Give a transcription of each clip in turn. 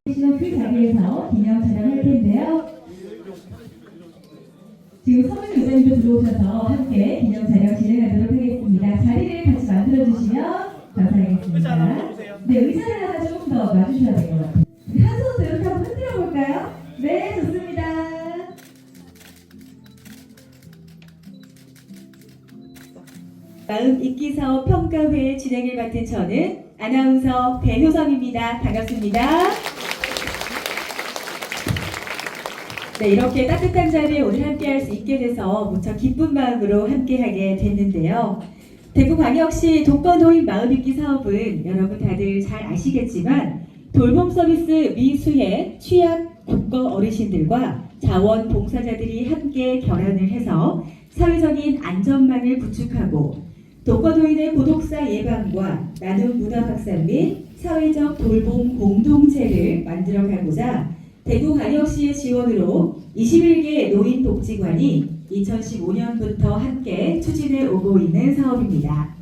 그 자리에서 기념 촬영할 텐데요. 지금 서문 의장님도 들어오셔서 함께 기념 촬영 진행하도록 하겠습니다. 자리를 같이 만들어주시면 감사하겠습니다. 네, 의자를 하나 조금 더 놔주셔야 될 것 같아요. 한 손으로 이렇게 한번 흔들어 볼까요? 네, 좋습니다. 마음 읽기 사업 평가회 진행을 맡은 저는 아나운서 배효성입니다. 반갑습니다. 네, 이렇게 따뜻한 자리에 오늘 함께할 수 있게 돼서 무척 기쁜 마음으로 함께하게 됐는데요. 대구광역시 독거노인 마음읽기 사업은 여러분 다들 잘 아시겠지만 돌봄 서비스 미수혜 취약 독거 어르신들과 자원봉사자들이 함께 결연을 해서 사회적인 안전망을 구축하고 독거노인의 고독사 예방과 나눔 문화 확산 및 사회적 돌봄 공동체를 만들어가고자 대구광역시의 지원으로 21개 노인복지관이 2015년부터 함께 추진해 오고 있는 사업입니다.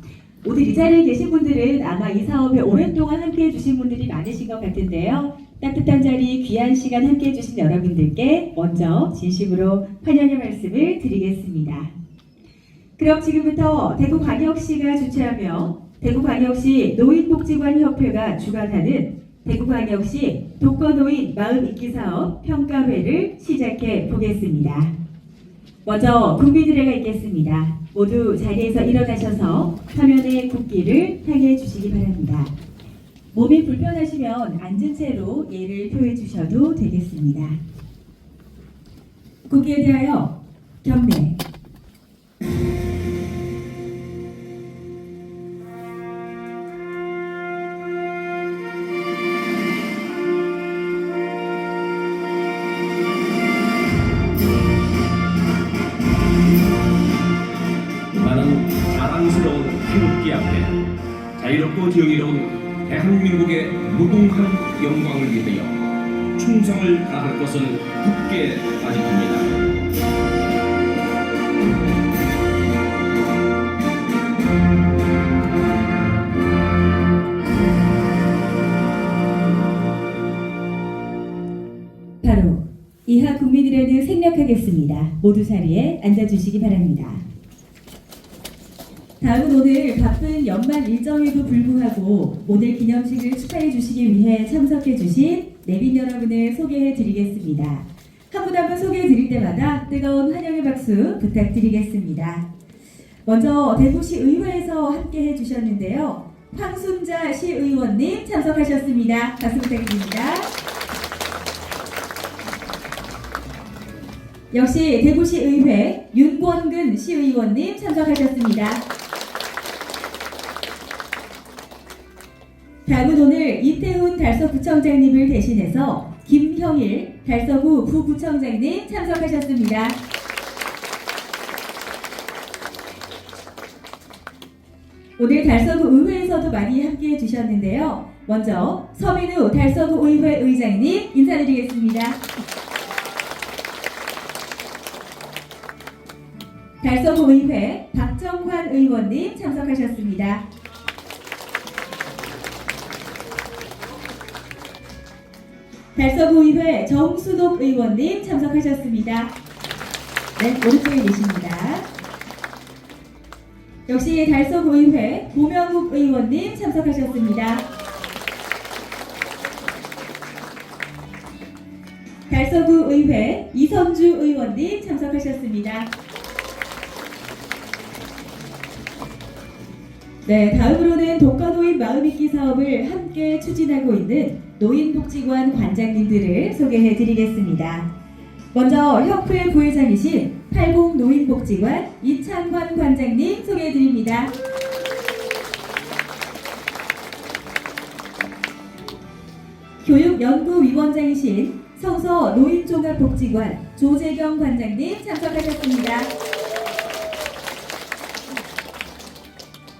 오늘 이 자리에 계신 분들은 아마 이 사업에 오랫동안 함께 해주신 분들이 많으신 것 같은데요. 따뜻한 자리, 귀한 시간 함께 해주신 여러분들께 먼저 진심으로 환영의 말씀을 드리겠습니다. 그럼 지금부터 대구광역시가 주최하며 대구광역시 노인복지관협회가 주관하는 대구광역시 독거노인 마음읽기 사업 평가회를 시작해 보겠습니다. 먼저 국민의례가 있겠습니다. 모두 자리에서 일어나셔서 화면의 국기를 향해 주시기 바랍니다. 몸이 불편하시면 앉은 채로 예를 표해 주셔도 되겠습니다. 국기에 대하여 경례. 자랑스러운 태극기 앞에 자유롭고 정의로운 대한민국의 무궁한 영광을 위하여 충성을 다할 것을 굳게 다짐합니다. 바로 이하 국민의례는 생략하겠습니다. 모두 자리에 앉아주시기 바랍니다. 다음은 오늘 바쁜 연말 일정에도 불구하고 오늘 기념식을 축하해 주시기 위해 참석해 주신 내빈 여러분을 소개해 드리겠습니다. 한 분 한 분 소개해 드릴 때마다 뜨거운 환영의 박수 부탁드리겠습니다. 먼저 대구시 의회에서 함께 해 주셨는데요. 황순자 시의원님 참석하셨습니다. 박수 부탁드립니다. 역시 대구시 의회 윤권근 시의원님 참석하셨습니다. 다음은 오늘 이태훈 달서구청장님을 대신해서 김형일 달서구 부구청장님 참석하셨습니다. 오늘 달서구 의회에서도 많이 함께해 주셨는데요. 먼저 서민우 달서구 의회 의장님 인사드리겠습니다. 달서구 의회 박정환 의원님 참석하셨습니다. 달서구 의회 정수독 의원님 참석하셨습니다. 네, 오른쪽에 계십니다. 역시 달서구 의회 고명욱 의원님 참석하셨습니다. 달서구 의회 이선주 의원님 참석하셨습니다. 네, 다음으로는 독거노인 마음읽기 사업을 함께 추진하고 있는 노인복지관 관장님들을 소개해 드리겠습니다. 먼저 협회 부회장이신 팔봉노인복지관 이창관 관장님 소개해 드립니다. 교육연구위원장이신 성서노인종합복지관 조재경 관장님 참석하셨습니다.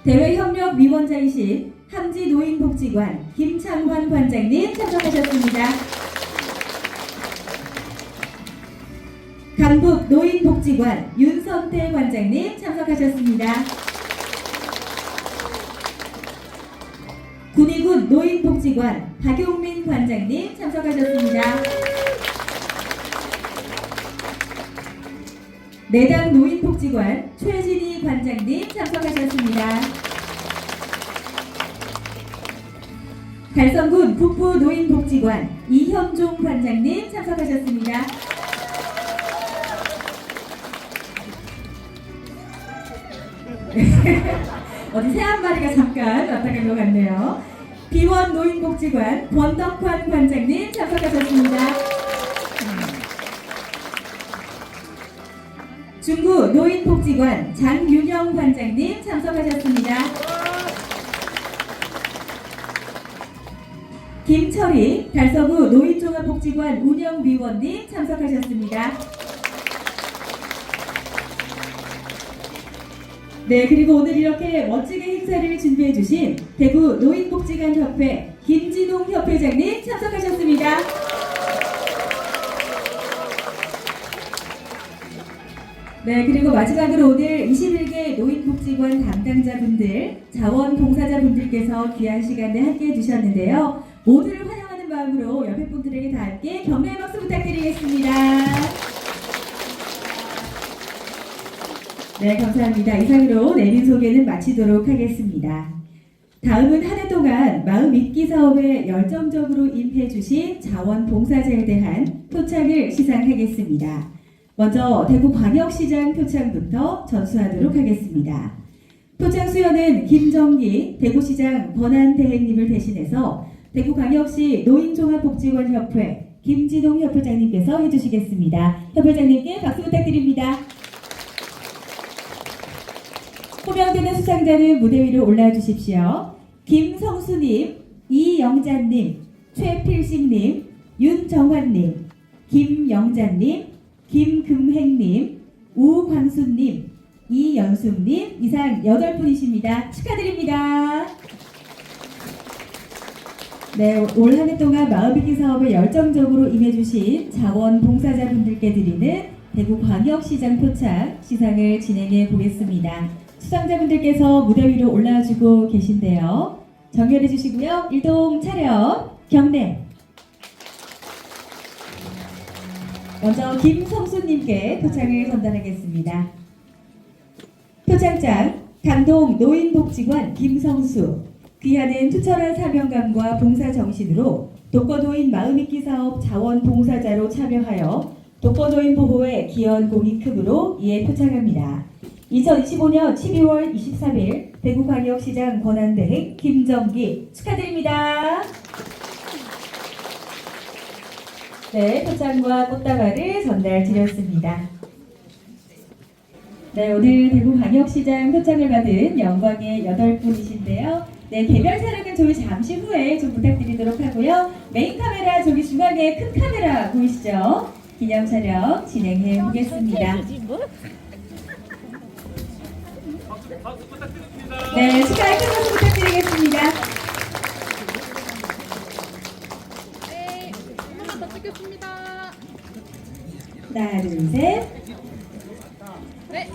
대외협력위원장이신 함지노인복지관 김창환 관장님 참석하셨습니다. 강북노인복지관 윤선태 관장님 참석하셨습니다. 김치군 노인복지관 박용민 관장님 참석하셨습니다. 내당 노인복지관 최진희 관장님 참석하셨습니다. 달성군 북부노인복지관 이현종 관장님 참석하셨습니다. 어디 새 한 마리가 잠깐 왔다 간 것 같네요. 비원노인복지관 권덕환 관장님 참석하셨습니다. 중구 노인복지관 장윤영 관장님 참석하셨습니다. 김철희 달서구 노인종합복지관 운영위원님 참석하셨습니다. 네, 그리고 오늘 이렇게 멋지게 행사를 준비해 주신 대구 노인복지관 협회 김진홍 협회장님 참석하셨습니다. 네, 그리고 마지막으로 오늘 21개 노인복지관 담당자분들, 자원봉사자분들께서 귀한 시간에 함께해 주셨는데요. 모두를 환영하는 마음으로 옆에 분들에게 다 함께 격려의 박수 부탁드리겠습니다. 네, 감사합니다. 이상으로 내린 소개는 마치도록 하겠습니다. 다음은 한 해 동안 마음 잊기 사업에 열정적으로 임해 주신 자원봉사자에 대한 표창을 시상하겠습니다. 먼저 대구광역시장 표창부터 전수하도록 하겠습니다. 표창 수여는 김정기 대구시장 권한대행님을 대신해서 대구광역시 노인종합복지관협회 김진홍 협회장님께서 해주시겠습니다. 협회장님께 박수 부탁드립니다. 호명되는 수상자는 무대 위로 올라와 주십시오. 김성수님, 이영자님, 최필식님, 윤정환님, 김영자님, 김금행님, 우광수님, 이연숙님 이상 8분이십니다. 축하드립니다. 네, 올 한 해 동안 마음이기 사업에 열정적으로 임해주신 자원봉사자분들께 드리는 대구광역시장 표창 시상을 진행해 보겠습니다. 수상자분들께서 무대 위로 올라와주고 계신데요. 정렬해 주시고요. 일동 차렷 경례. 먼저 김성수님께 표창을 전달하겠습니다. 표창장 강동 노인복지관 김성수. 귀하는 투철한 사명감과 봉사정신으로 독거노인 마음있기 사업 자원봉사자로 참여하여 독거노인 보호에 기여한 공이 크므로 이에 표창합니다. 2025년 12월 23일 대구광역시장 권한대행 김정기 축하드립니다. 네, 표창과 꽃다발을 전달드렸습니다. 네, 오늘 대구광역시장 표창을 받은 영광의 8분이신데요. 네, 개별 촬영은 저희 잠시 후에 좀 부탁드리도록 하고요. 메인 카메라 저기 중앙에 큰 카메라 보이시죠? 기념 촬영 진행해 보겠습니다. 네, 축하의 큰 박수 부탁드리겠습니다. 네, 하나 더 찍겠습니다. 하나, 둘, 셋. 네.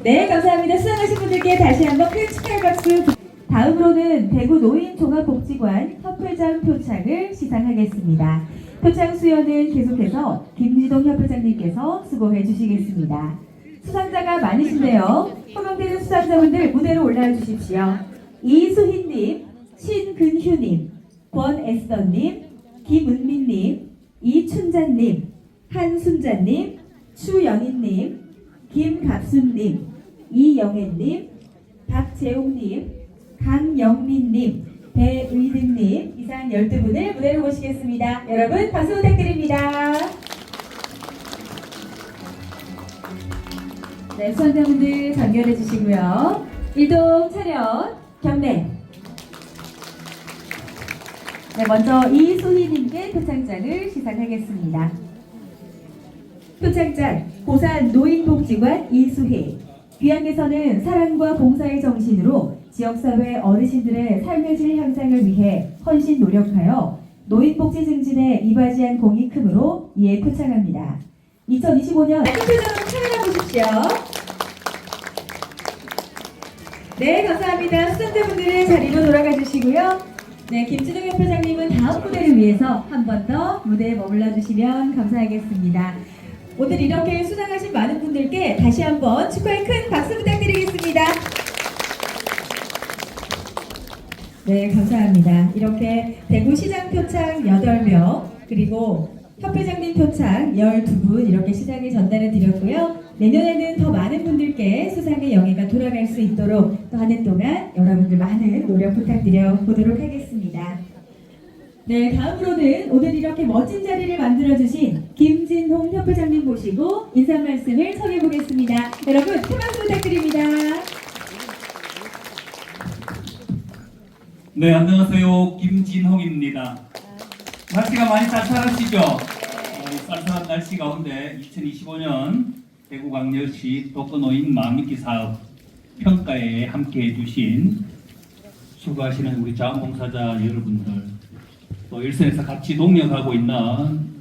네, 감사합니다. 수상하신 분들께 다시 한번 큰 축하의 박수. 다음으로는 대구 노인종합복지관 협회장 표창을 시상하겠습니다. 표창 수여는 계속해서 김지동 협회장님께서 수고해 주시겠습니다. 수상자가 많으신데요. 호명되는 수상자분들 무대로 올라와 주십시오. 이수희님, 신근휴님, 권에스더님, 김은민님, 이춘자님, 한순자님, 추영희님, 김갑순님, 이영애님, 박재홍님, 강영민님, 배의등님 이상 12분을 무대로 모시겠습니다. 여러분 박수 부탁드립니다. 네, 수상자분들 전결해 주시고요. 일동 차렷 경례. 네, 먼저 이수희님께 표창장을 시상하겠습니다. 표창장 고산 노인복지관 이수희. 귀향에서는 사랑과 봉사의 정신으로 지역사회 어르신들의 삶의 질 향상을 위해 헌신 노력하여 노인복지 증진에 이바지한 공이 크므로 이에 표창합니다. 2025년 표창으로 카메라 보십시오. 네, 감사합니다. 수상자분들의 자리로 돌아가 주시고요. 네, 김진웅 협회장님은 다음 무대를 위해서 한 번 더 무대에 머물러 주시면 감사하겠습니다. 오늘 이렇게 수상하신 많은 분들께 다시 한번 축하의 큰 박수 부탁드리겠습니다. 네, 감사합니다. 이렇게 대구시장 표창 8명, 그리고 협회장님 표창 12분 이렇게 시상에 전달해 드렸고요. 내년에는 더 많은 분들께 수상의 영예가 돌아갈 수 있도록 또 한 해 동안 여러분들 많은 노력 부탁드려 보도록 하겠습니다. 네, 다음으로는 오늘 이렇게 멋진 자리를 만들어주신 김진홍 협회장님 모시고 인사 말씀을 전해 보겠습니다. 여러분, 큰 박수 부탁드립니다. 네, 안녕하세요. 김진홍입니다. 날씨가 많이 쌀쌀하시죠? 쌀쌀한 날씨 가운데 2025년 대구광역시 독거노인 마음믿기 사업 평가에 함께해 주신 수고하시는 우리 자원봉사자 여러분들, 또 일선에서 같이 동력하고 있는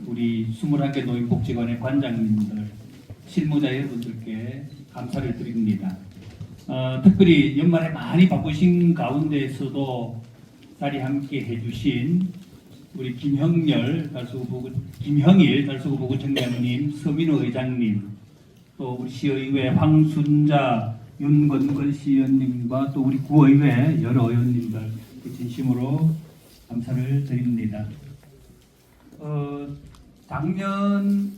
우리 21개 노인복지관의 관장님들, 실무자 여러분들께 감사를 드립니다. 특별히 연말에 많이 바쁘신 가운데에서도 자리 함께 해주신 우리 김형일 달서구부구청장님, 서민호 의장님, 또 우리 시의회 황순자, 윤건건 시의원님과 또 우리 구의회 여러 의원님들 진심으로 감사를 드립니다. 작년을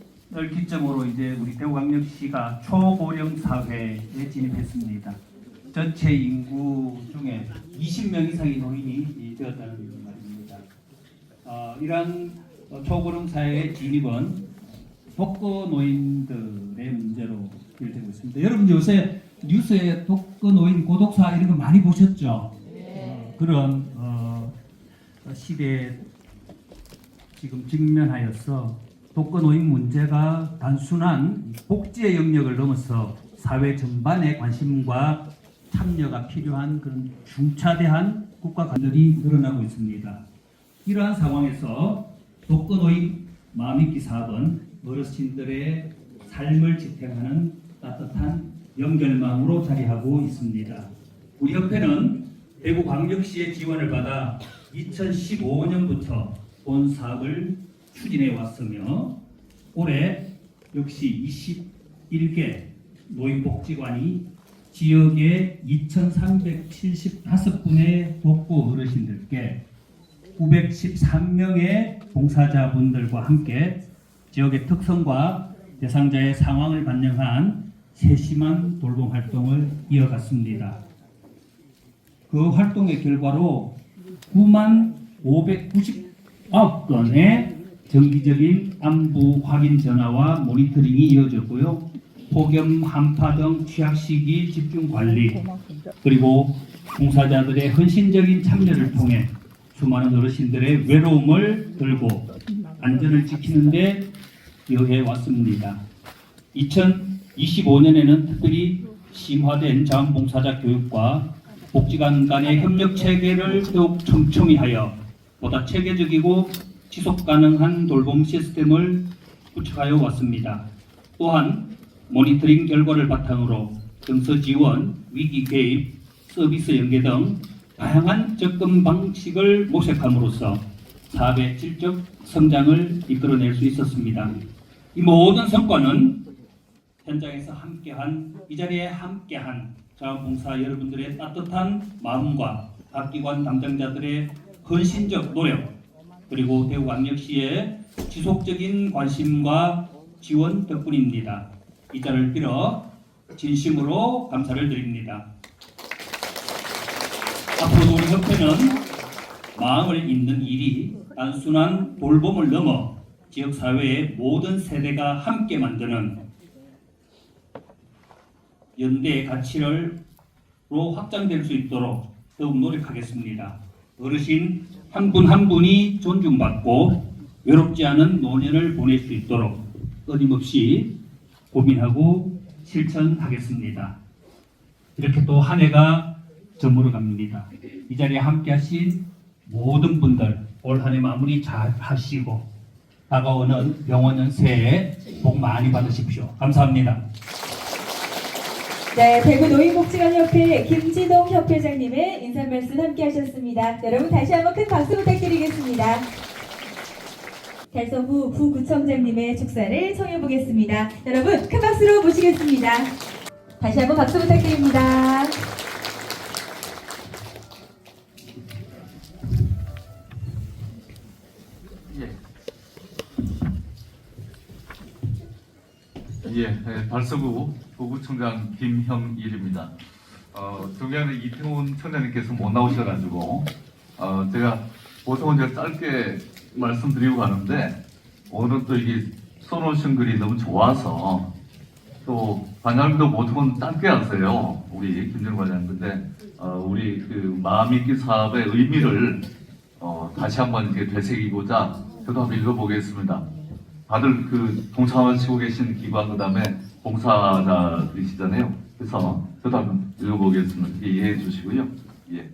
기점으로 이제 우리 대구광역시가 초고령 사회에 진입했습니다. 전체 인구 중에 20명 이상의 노인이 되었다는 말입니다. 이러한 초고령 사회의 진입은 독거 노인들의 문제로 되고 있습니다. 여러분 요새 뉴스에 독거 노인 고독사 이런 거 많이 보셨죠? 그런 시대에 지금 직면하여서 독거 노인 문제가 단순한 복지의 영역을 넘어서 사회 전반의 관심과 참여가 필요한 그런 중차대한 국가 관들이 늘어나고 있습니다. 이러한 상황에서 독거 노인 마음믿기 사업은 어르신들의 삶을 지탱하는 따뜻한 연결망으로 자리하고 있습니다. 우리 협회는 대구광역시의 지원을 받아 2015년부터 본 사업을 추진해 왔으며 올해 역시 21개 노인복지관이 지역의 2,375분의 독거 어르신들께 913명의 봉사자분들과 함께 지역의 특성과 대상자의 상황을 반영한 세심한 돌봄 활동을 이어갔습니다. 그 활동의 결과로 95,599건의 정기적인 안부 확인 전화와 모니터링이 이어졌고요. 폭염, 한파 등 취약 시기 집중 관리, 그리고 봉사자들의 헌신적인 참여를 통해 수많은 어르신들의 외로움을 덜고 안전을 지키는 데 기여해 왔습니다. 2025년에는 특별히 심화된 자원봉사자 교육과 복지관 간의 협력 체계를 더욱 촘촘히 하여 보다 체계적이고 지속 가능한 돌봄 시스템을 구축하여 왔습니다. 또한 모니터링 결과를 바탕으로 정서 지원, 위기 개입, 서비스 연계 등 다양한 접근 방식을 모색함으로써 사업의 질적 성장을 이끌어낼 수 있었습니다. 이 모든 성과는 현장에서 이 자리에 함께한 자원봉사 여러분들의 따뜻한 마음과 각 기관 담당자들의 헌신적 노력, 그리고 대구광역시의 지속적인 관심과 지원 덕분입니다. 이 자리를 빌어 진심으로 감사를 드립니다. 앞으로도 우리 협회는 마음을 잇는 일이 단순한 돌봄을 넘어 지역사회의 모든 세대가 함께 만드는 연대의 가치로 확장될 수 있도록 더욱 노력하겠습니다. 어르신 한 분 한 분이 존중받고 외롭지 않은 노년을 보낼 수 있도록 끊임없이 고민하고 실천하겠습니다. 이렇게 또 한 해가 저물어 갑니다. 이 자리에 함께 하신 모든 분들 올 한 해 마무리 잘 하시고 다가오는 병원년 새해 복 많이 받으십시오. 감사합니다. 네, 대구 노인복지관협회 김지동 협회장님의 인사 말씀 함께 하셨습니다. 여러분 다시 한번 큰 박수 부탁드리겠습니다. 달성 후 부구청장님의 축사를 청해 보겠습니다. 여러분 큰 박수로 모시겠습니다. 다시 한번 박수 부탁드립니다. 달서구 부구청장 김형일입니다. 중간에 이태훈 청장님께서 못 나오셔가지고 제가 보통은 제가 짧게 말씀드리고 가는데 오늘은 또 이게 써놓으신 글이 너무 좋아서 또 관장님도 보통은 짧게 하세요. 우리 김준호 관장님. 근데 우리 그 마음있기 사업의 의미를 다시 한번 이렇게 되새기고자 저도 한번 읽어보겠습니다. 다들 그 동참하시고 계신 기관 그다음에 봉사자이시잖아요. 그래서 저도 한번 읽어보겠습니다. 이해해 주시고요. 예.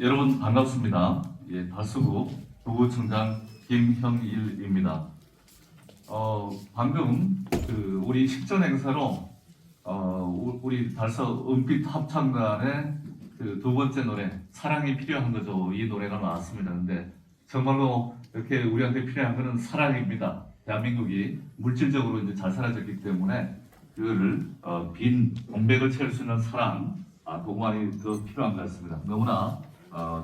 여러분 반갑습니다. 예, 달서구 부구청장 김형일입니다. 방금 그 우리 식전 행사로 우리 달서 은빛 합창단의 그 두 번째 노래 사랑이 필요한 거죠. 이 노래가 나왔습니다. 근데 정말로 이렇게 우리한테 필요한 것은 사랑입니다. 대한민국이 물질적으로 이제 잘 살아졌기 때문에 그거를 빈 공백을 채울 수 있는 사랑 그것만이 더 필요한 것 같습니다. 너무나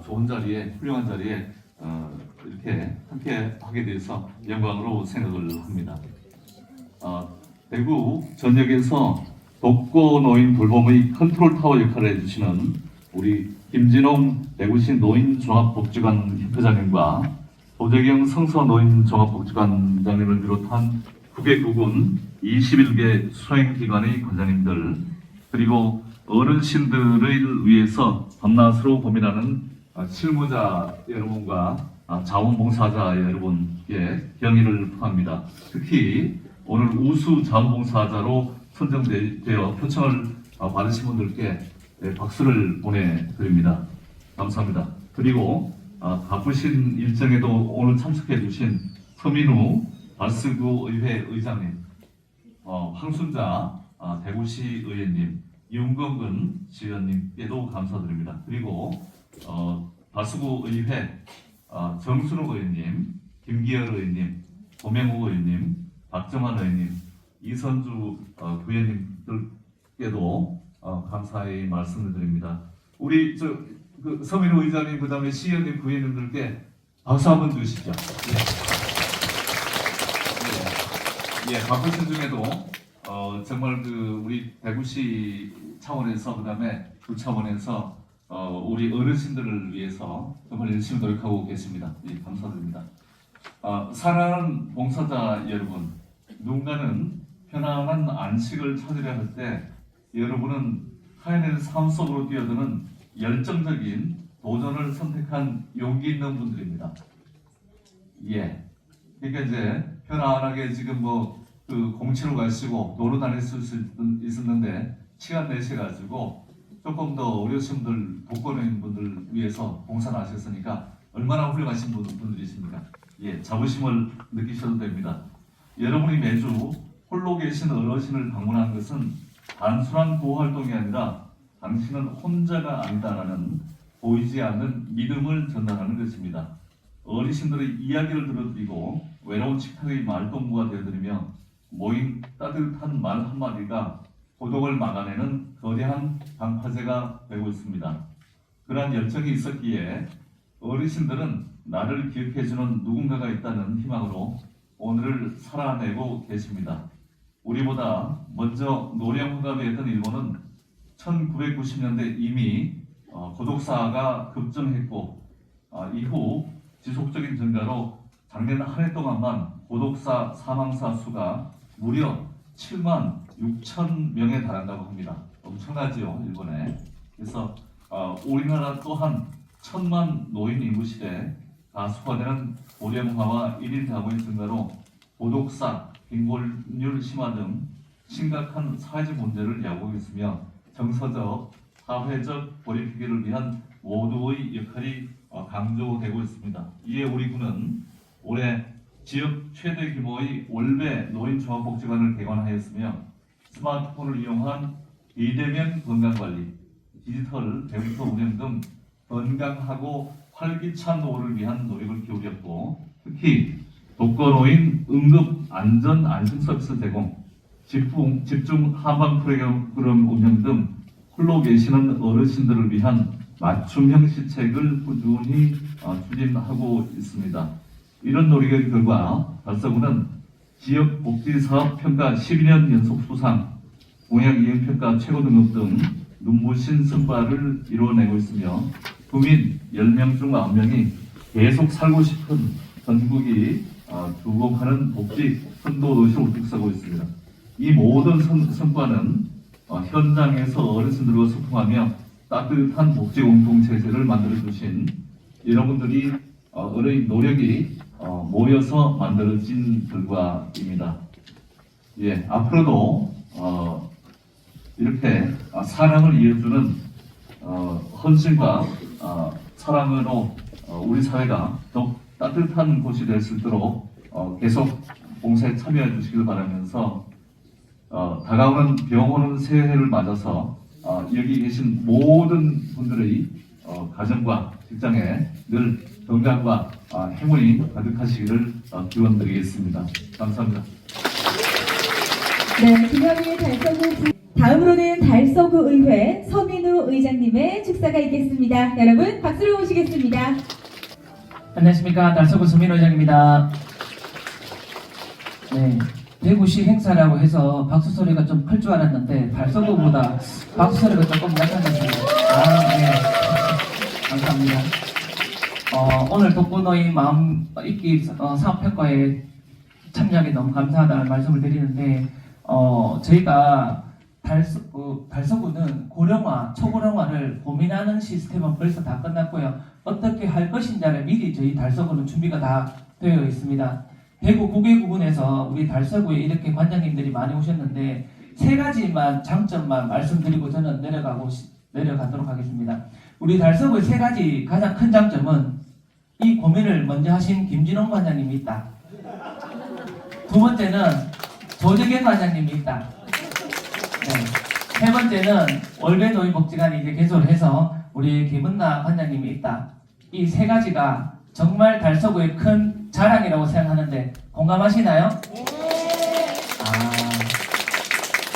좋은 자리에 훌륭한 자리에 이렇게 함께 하게 돼서 영광으로 생각을 합니다. 대구 전역에서 독거노인 돌봄의 컨트롤 타워 역할을 해주시는 우리 김진홍 대구시 노인종합복지관 협회장님과 도재경 성서노인종합복지관장님을 비롯한 9개국은 21개 수행기관의 관장님들 그리고 어르신들을 위해서 밤낮으로 고민하는 실무자 여러분과 자원봉사자 여러분께 경의를 표합니다. 특히 오늘 우수 자원봉사자로 선정되어 표창을 받으신 분들께 박수를 보내드립니다. 감사합니다. 그리고 바쁘신 일정에도 오늘 참석해 주신 서민우 달서구 의회 의장님, 황순자 대구시 의원님, 윤건근 시의원님께도 감사드립니다. 그리고 달서구 의회 정순욱 의원님, 김기열 의원님, 고명우 의원님, 박정환 의원님, 이선주 부의원님들께도 감사의 말씀을 드립니다. 우리 그 서민우 의장님 그다음에 시의원님 부의원님들께 박수 한번 주시죠. 예, 바쁘신 중에도 정말 그 우리 대구시 차원에서 그다음에 구 차원에서 우리 어르신들을 위해서 정말 열심히 노력하고 계십니다. 예, 감사드립니다. 사랑하는 봉사자 여러분, 누군가는 편안한 안식을 찾으려 할 때 여러분은 타인의 삶 속으로 뛰어드는 열정적인 도전을 선택한 용기 있는 분들입니다. 예. 그러니까 이제 편안하게 지금 그 공치로 가시고 놀러 다닐 수 있었는데 시간 내셔가지고 조금 더 어려우신 분들, 독거노인 분들 위해서 봉사를 하셨으니까 얼마나 훌륭하신 분들이십니까? 예, 자부심을 느끼셔도 됩니다. 여러분이 매주 홀로 계신 어르신을 방문하는 것은 단순한 보호활동이 아니라 당신은 혼자가 아니다라는 보이지 않는 믿음을 전달하는 것입니다. 어르신들의 이야기를 들어드리고 외로운 식탁의 말동무가 되어드리며 모인 따뜻한 말 한마디가 고독을 막아내는 거대한 방파제가 되고 있습니다. 그러한 열정이 있었기에 어르신들은 나를 기억해주는 누군가가 있다는 희망으로 오늘을 살아내고 계십니다. 우리보다 먼저 노령화가 되었던 일본은 1990년대 이미 고독사가 급증했고 이후 지속적인 증가로 작년 한 해 동안만 고독사 사망사 수가 무려 7만 6천 명에 달한다고 합니다. 엄청나지요, 일본에. 그래서 우리나라 또한 1,000만 노인 인구 시대 가속화되는 고령화와 1인 가구의 증가로 고독사, 빈곤율 심화 등 심각한 사회적 문제를 야구하고 있으며 정서적, 사회적 고립기를 위한 모두의 역할이 강조되고 있습니다. 이에 우리 군은 올해 지역 최대 규모의 월배 노인종합복지관을 개관하였으며 스마트폰을 이용한 비대면 건강관리, 디지털 배부터 운영 등 건강하고 활기찬 노후를 위한 노력을 기울였고, 특히 독거노인 응급 안전 안심 서비스 제공, 집중 한방 프로그램 운영 등 홀로 계시는 어르신들을 위한 맞춤형 시책을 꾸준히 추진하고 있습니다. 이런 노력의 결과 달서구는 지역복지사업 평가 12년 연속 수상, 공약 이행 평가 최고 등급 등 눈부신 성과를 이루어내고 있으며 구민 10명 중 9명이 계속 살고 싶은 전국이 주목하는 복지 선도 도시로 우뚝서고 있습니다. 이 모든 성과는 현장에서 어르신들과 소통하며 따뜻한 복지 공동체제를 만들어주신 여러분들이 어르신 노력이 모여서 만들어진 결과입니다. 예, 앞으로도 이렇게 사랑을 이어주는 헌신과 사랑으로 우리 사회가 더욱 따뜻한 곳이 될 수 있도록 계속 봉사에 참여해 주시길 바라면서 다가오는 병오는 새해를 맞아서 여기 계신 모든 분들의 가정과 직장에 늘 건강과 행운이 가득하시기를 기원드리겠습니다. 감사합니다. 네, 김영희 달서구 다음으로는 달서구 의회 서민우 의장님의 축사가 있겠습니다. 여러분 박수로 모시겠습니다. 안녕하십니까, 달서구 서민우 의장입니다. 네, 대구시 행사라고 해서 박수 소리가 좀 클 줄 알았는데 달서구보다 박수 소리가 조금 약한 것 같습니다. 네, 감사합니다. 오늘 독거노인 마음 읽기 사업평가에 참여하게 너무 감사하다는 말씀을 드리는데 저희가 달서구는 고령화, 초고령화를 고민하는 시스템은 벌써 다 끝났고요. 어떻게 할 것인지를 미리 저희 달서구는 준비가 다 되어 있습니다. 대구 구계구군에서 우리 달서구에 이렇게 관장님들이 많이 오셨는데 세 가지만 장점만 말씀드리고 저는 내려가도록 하겠습니다. 우리 달서구의 세 가지 가장 큰 장점은 이 고민을 먼저 하신 김진홍 관장님이 있다. 두 번째는 조재경 관장님이 있다. 네. 세 번째는 월배노인복지관이 이제 개소를 해서 우리 김은나 관장님이 있다. 이 세 가지가 정말 달서구의 큰 자랑이라고 생각하는데 공감하시나요?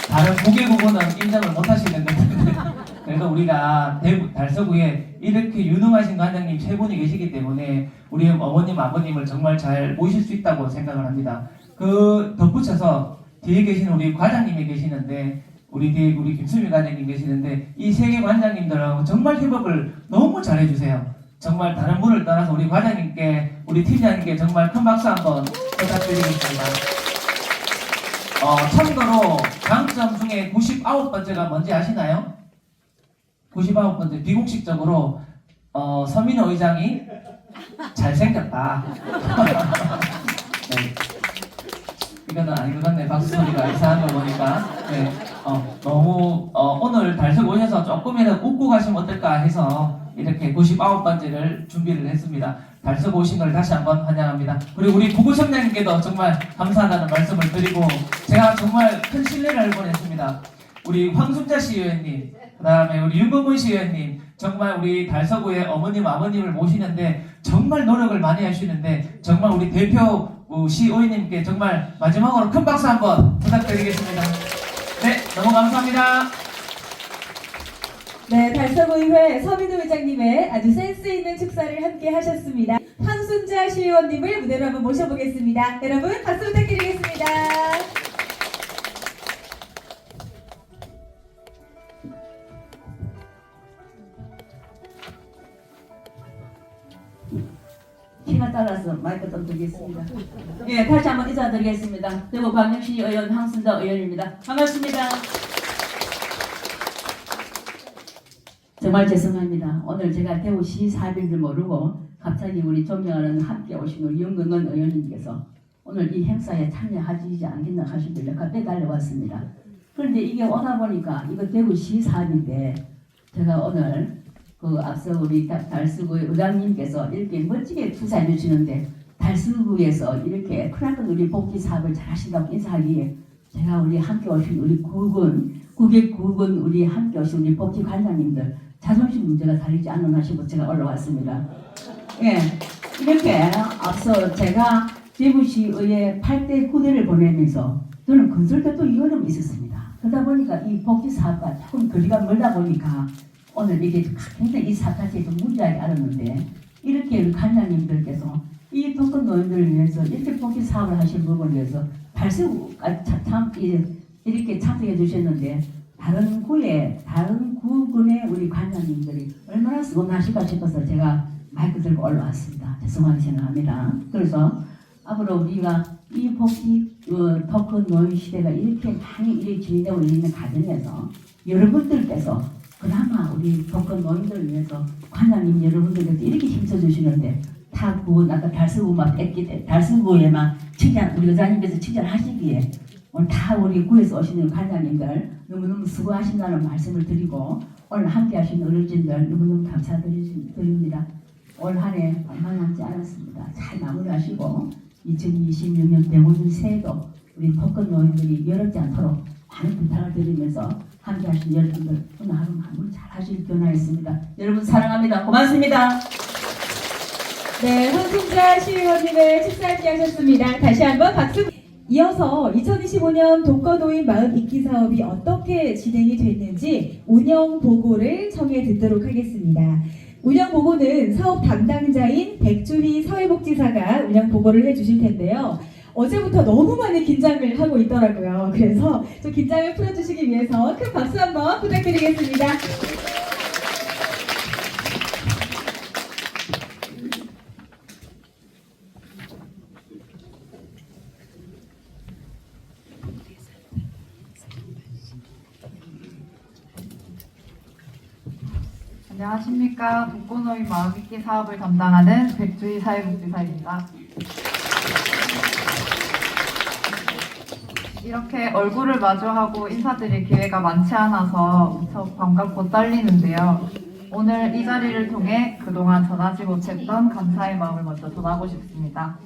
다른 고개국은 인정을 못 하시는 것 같은데 그래서 우리가 대구 달서구에 이렇게 유능하신 관장님 세 분이 계시기 때문에 우리 어머님 아버님을 정말 잘 모실 수 있다고 생각을 합니다. 그 덧붙여서 뒤에 계신 우리 과장님이 계시는데 우리 뒤에 우리 김수미 과장님 계시는데 이 세 개 관장님들하고 정말 협업을 너무 잘해주세요. 정말 다른 분을 떠나서 우리 과장님께 우리 팀장님께 정말 큰 박수 한번 부탁드리겠습니다. 참고로 장점 중에 99번째가 뭔지 아시나요? 99번째 비공식적으로 서민호 의장이 잘생겼다. 네. 이거는 아닌 것 같네. 박수 소리가 이상한 걸 보니까. 네. 너무 오늘 달서구 오셔서 조금이라도 웃고 가시면 어떨까 해서 이렇게 99번째를 준비를 했습니다. 달서구 오신 걸 다시 한번 환영합니다. 그리고 우리 구구청장님께도 정말 감사하다는 말씀을 드리고 제가 정말 큰 신뢰를 보냈습니다. 우리 황순자 시의원님, 그 다음에 우리 윤건문 시의원님, 정말 우리 달서구의 어머님 아버님을 모시는데 정말 노력을 많이 하시는데 정말 우리 대표 시의원님께 정말 마지막으로 큰 박수 한번 부탁드리겠습니다. 네, 너무 감사합니다. 네, 달서구의회 서민우 의장님의 아주 센스 있는 축사를 함께 하셨습니다. 황순자 시의원님을 무대로 한번 모셔보겠습니다. 여러분 박수 부탁드리겠습니다. 키가 따라서 마이크 좀 드리겠습니다. 예, 다시 한번 인사드리겠습니다. 대구 광역시 의원 황순자 의원입니다. 반갑습니다. 정말 죄송합니다. 오늘 제가 대구시 사빈 줄 모르고 갑자기 우리 존경하는 함께 오신 우리 윤건원 의원님께서 오늘 이 행사에 참여하지 않겠나 하시길래 갑자기 달려왔습니다. 그런데 이게 오다 보니까 이거 대구시 사업인데 제가 오늘 그 앞서 우리 달서구 의장님께서 이렇게 멋지게 투자해 주시는데 달서구에서 이렇게 크나큰 우리 복지 사업을 잘 하신다고 인사하기에 제가 우리 함께 오신 우리 국외국은 우리 함께 오신 우리 복지관장님들 자존심 문제가 다르지 않나 싶어 제가 올라왔습니다. 예, 이렇게 앞서 제가 제부시의회 8대 9대를 보내면서 저는 건설 때도 이거는 있었습니다. 그러다 보니까 이 복지 사업과 조금 거리가 멀다 보니까 오늘 이게 굉장히 이 사까지 좀 무리하게 알았는데 이렇게 관장님들께서 이 독거 노인들을 위해서 이렇게 복지 사업을 하신 부분을 위해서 참 이렇게 참석해 주셨는데 다른 구군의 우리 관장님들이 얼마나 수고하실까 싶어서 제가 마이크 들고 올라왔습니다. 죄송하게 생각합니다. 그래서 앞으로 우리가 이 복지 독거 노인 시대가 이렇게 많이 이렇게 진행되고 있는 과정에서 여러분들께서 그나마 우리 독거 노인들을 위해서 관장님 여러분들께서 이렇게 힘써주시는데 타 구원 아까 달서구만 달서구에만 칭찬 우리 의장님께서 칭찬하시기에 오늘 다 우리 구에서 오시는 관장님들 너무너무 수고하신다는 말씀을 드리고 오늘 함께하신 어르신들 너무너무 감사드립니다. 올 한 해 얼마 남지 않았습니다. 잘 마무리하시고 2026년 대구는 새해도 우리 독거 노인들이 외롭지 않도록 많은 부탁을 드리면서 함께하신 여러분들 오늘 하루 마무리 잘 하실 변화했습니다. 여러분 사랑합니다. 고맙습니다. 네, 황순자 시의원님의 축사 함께 하셨습니다. 다시 한번 박수. 이어서 2025년 독거노인 마음 잊기 사업이 어떻게 진행이 됐는지 운영 보고를 청해 듣도록 하겠습니다. 운영 보고는 사업 담당자인 백주희 사회복지사가 운영 보고를 해주실 텐데요. 어제부터 너무 많이 긴장을 하고 있더라고요. 그래서 좀 긴장을 풀어주시기 위해서 큰 박수 한번 부탁드리겠습니다. 안녕하십니까. 독거노인 마음있기 사업을 담당하는 백주희 사회복지사입니다. 이렇게 얼굴을 마주하고 인사드릴 기회가 많지 않아서 무척 반갑고 떨리는데요. 오늘 이 자리를 통해 그동안 전하지 못했던 감사의 마음을 먼저 전하고 싶습니다.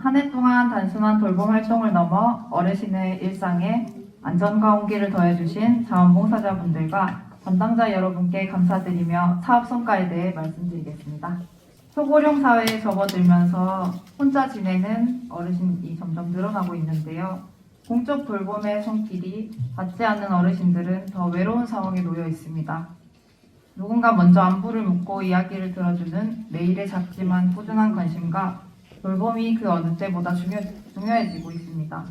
한 해 동안 단순한 돌봄 활동을 넘어 어르신의 일상에 안전과 온기를 더해주신 자원봉사자분들과 담당자 여러분께 감사드리며 사업 성과에 대해 말씀드리겠습니다. 소고령 사회에 접어들면서 혼자 지내는 어르신이 점점 늘어나고 있는데요. 공적 돌봄의 손길이 닿지 않는 어르신들은 더 외로운 상황에 놓여 있습니다. 누군가 먼저 안부를 묻고 이야기를 들어주는 매일의 작지만 꾸준한 관심과 돌봄이 그 어느 때보다 중요해지고 있습니다.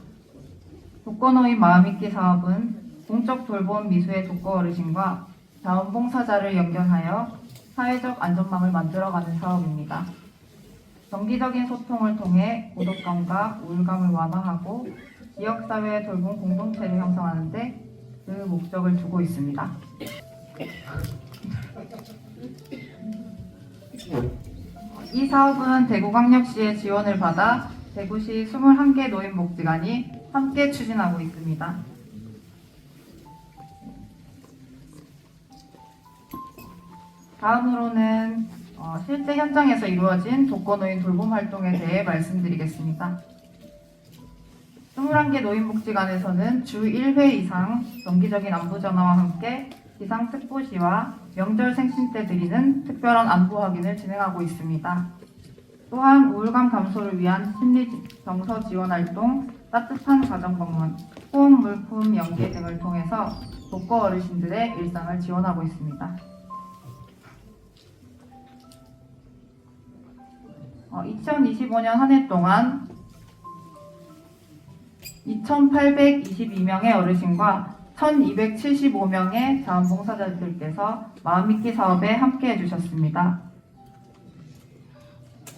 독거노인 마음있기 사업은 공적 돌봄 미수의 독거 어르신과 자원봉사자를 연결하여 사회적 안전망을 만들어가는 사업입니다. 정기적인 소통을 통해 고독감과 우울감을 완화하고 지역사회 돌봄 공동체를 형성하는 데 그 목적을 두고 있습니다. 이 사업은 대구광역시의 지원을 받아 대구시 21개 노인복지관이 함께 추진하고 있습니다. 다음으로는 실제 현장에서 이루어진 독거노인 돌봄 활동에 대해 말씀드리겠습니다. 21개 노인복지관에서는 주 1회 이상 정기적인 안부전화와 함께 기상특보시와 명절 생신 때 드리는 특별한 안부 확인을 진행하고 있습니다. 또한 우울감 감소를 위한 심리 정서 지원 활동, 따뜻한 가정 방문, 호흡 물품 연계 등을 통해서 독거 어르신들의 일상을 지원하고 있습니다. 2025년 한 해 동안 2,822명의 어르신과 1,275명의 자원봉사자들께서 마음있기 사업에 함께해 주셨습니다.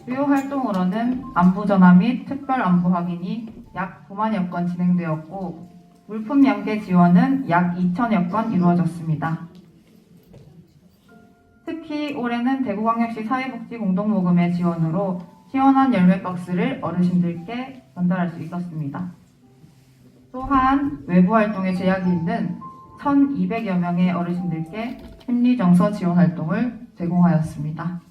주요 활동으로는 안부전화 및 특별 안부 확인이 약 9만여 건 진행되었고 물품 연계 지원은 약 2천여 건 이루어졌습니다. 특히 올해는 대구광역시 사회복지 공동모금의 지원으로 시원한 열매 박스를 어르신들께 전달할 수 있었습니다. 또한 외부 활동에 제약이 있는 1,200여 명의 어르신들께 심리정서 지원 활동을 제공하였습니다.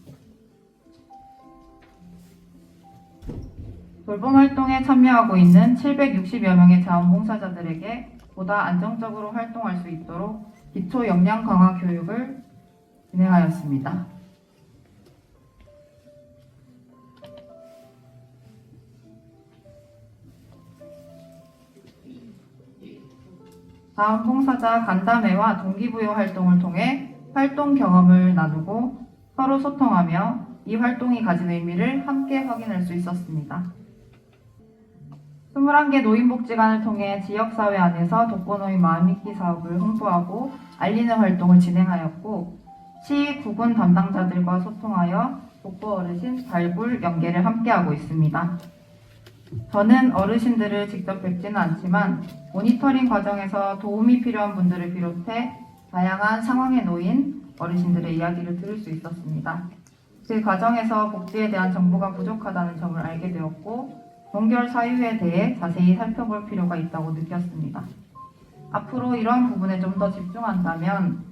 돌봄 활동에 참여하고 있는 760여 명의 자원봉사자들에게 보다 안정적으로 활동할 수 있도록 기초 역량 강화 교육을 진행하였습니다. 자원봉사자 간담회와 동기부여 활동을 통해 활동 경험을 나누고 서로 소통하며 이 활동이 가진 의미를 함께 확인할 수 있었습니다. 21개 노인복지관을 통해 지역사회 안에서 독거노인 마음있기 사업을 홍보하고 알리는 활동을 진행하였고 시, 구군 담당자들과 소통하여 독거 어르신 발굴 연계를 함께하고 있습니다. 저는 어르신들을 직접 뵙지는 않지만 모니터링 과정에서 도움이 필요한 분들을 비롯해 다양한 상황에 놓인 어르신들의 이야기를 들을 수 있었습니다. 그 과정에서 복지에 대한 정보가 부족하다는 점을 알게 되었고 동결 사유에 대해 자세히 살펴볼 필요가 있다고 느꼈습니다. 앞으로 이러한 부분에 좀 더 집중한다면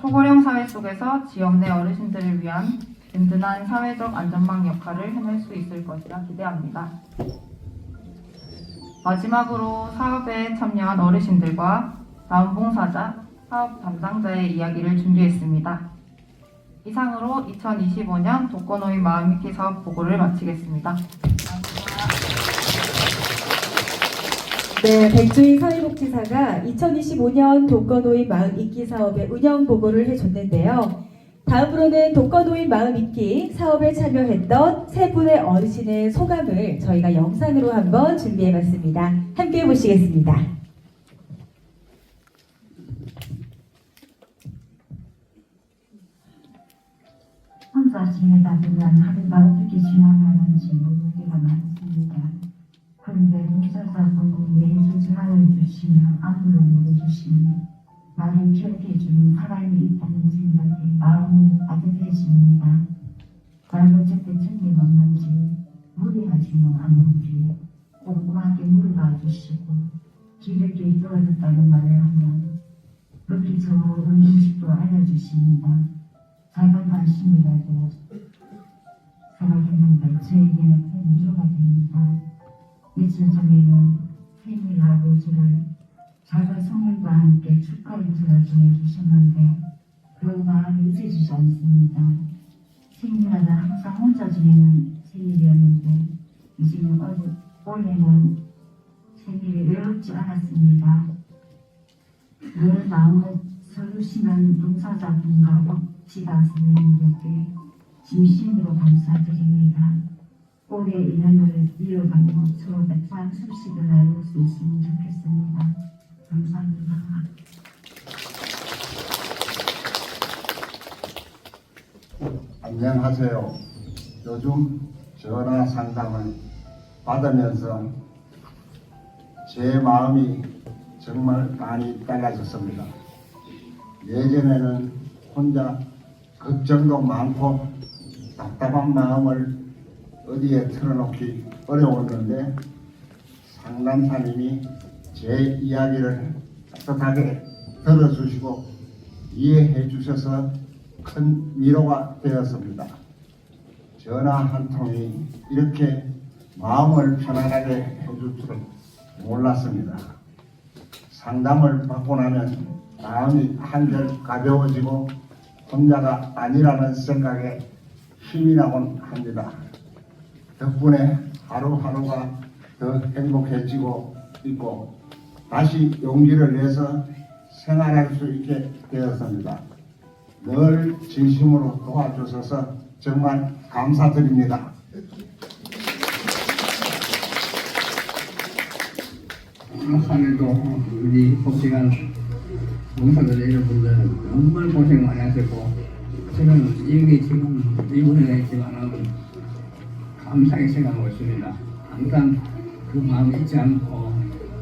초고령 사회 속에서 지역 내 어르신들을 위한 든든한 사회적 안전망 역할을 해낼 수 있을 것이라 기대합니다. 마지막으로 사업에 참여한 어르신들과 자원봉사자, 사업 담당자의 이야기를 준비했습니다. 이상으로 2025년 독거노인 마음있기 사업 보고를 마치겠습니다. 네, 백주희 사회복지사가 2025년 독거노인 마음있기 사업의 운영 보고를 해줬는데요. 다음으로는 독거노인 마음있기 사업에 참여했던 세 분의 어르신의 소감을 저희가 영상으로 한번 준비해봤습니다. 함께 보시겠습니다. 혼자 지내다 보면 하루가 어떻게 지나가는지 모를 때가 많습니다. 그런데 봉사자분이 매주 전화를 주시며 안부를 물어주시며 나를 기억해주는 사람이 있다는 생각에 마음이 따뜻해집니다. 잘못할 때 챙김없는지 무리하지는 않는지 꼼꼼하게 물어봐 주시고 기르게 떨어졌다는 말을 하면 그렇게 좋은 음식도 알려주십니다. 작은 관심이라도 생각했는데 저에게는 큰 위로가 됩니다. 며칠 전에는 생일 아버지를 작은 성일과 함께 축하 인사를 전해주셨는데 그 마음이 잊혀지지 않습니다. 생일날은 항상 혼자 지내는 생일이었는데 이제는 올해는 생일이 외롭지 않았습니다. 늘 마음을 서주시는 봉사자분과 복지가 선생님들께 진심으로 감사드립니다. 올해 인연을 이어가며 서로 참 소식을 알릴 수 있으면 좋겠습니다. 감사합니다. 안녕하세요. 요즘 전화 상담을 받으면서 제 마음이 정말 많이 달라졌습니다. 예전에는 혼자 걱정도 많고 답답한 마음을 어디에 털어놓기 어려웠는데 상담사님이 제 이야기를 따뜻하게 들어주시고 이해해 주셔서 큰 위로가 되었습니다. 전화 한 통이 이렇게 마음을 편안하게 해줄 줄은 몰랐습니다. 상담을 받고 나면 마음이 한결 가벼워지고 혼자가 아니라는 생각에 힘이 나곤 합니다. 덕분에 하루하루가 더 행복해지고 있고 다시 용기를 내서 생활할 수 있게 되었습니다. 늘 진심으로 도와주셔서 정말 감사드립니다. 항상에도 우리 복지관 봉사들 여러분들 정말 고생 많이 하셨고 저는 여기 지금 이번에 있지만 감사하게 생각하고 있습니다. 항상 그 마음 잊지 않고